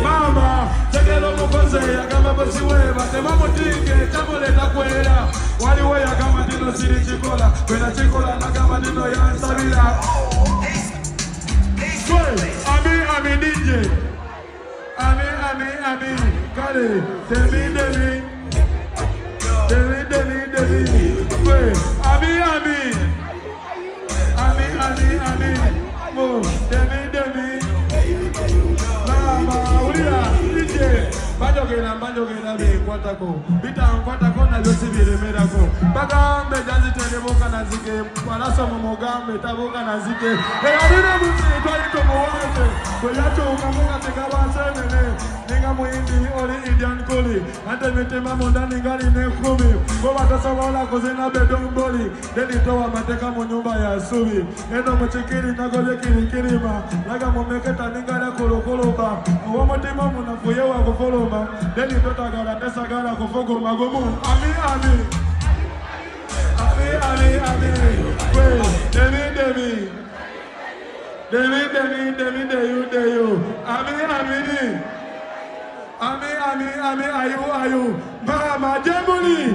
Mama, tegelo mukoze agamba bosiweba temamo tinge tamole takwera waliwe agamba dino siri chikola kwena chikola nagamba dino yansabira Ami DJ Ami kale Demi Ami mo Demi Mama ulia DJ Banjogena be kwatako bitangkwatako na yosibire merako bagambe janzi tende boka na zike walaso mogambe taboka na zike erarine mutsi twali to muwande kweyato ukamunga tegaba semene ninga muindi oli Indian koli ante metema monda ningali ne kumi ko batasobola kozena bedomboli deni towa mateka mu nyumba ya subi eno mchikiri nagole kirikirima laga momeketa ningala kolokoloba owo mutema munafuye wa kufolo Deni tota gara tesa gara kufogo magomu Ami Demi Deyu Ami ayu Mama Jembuli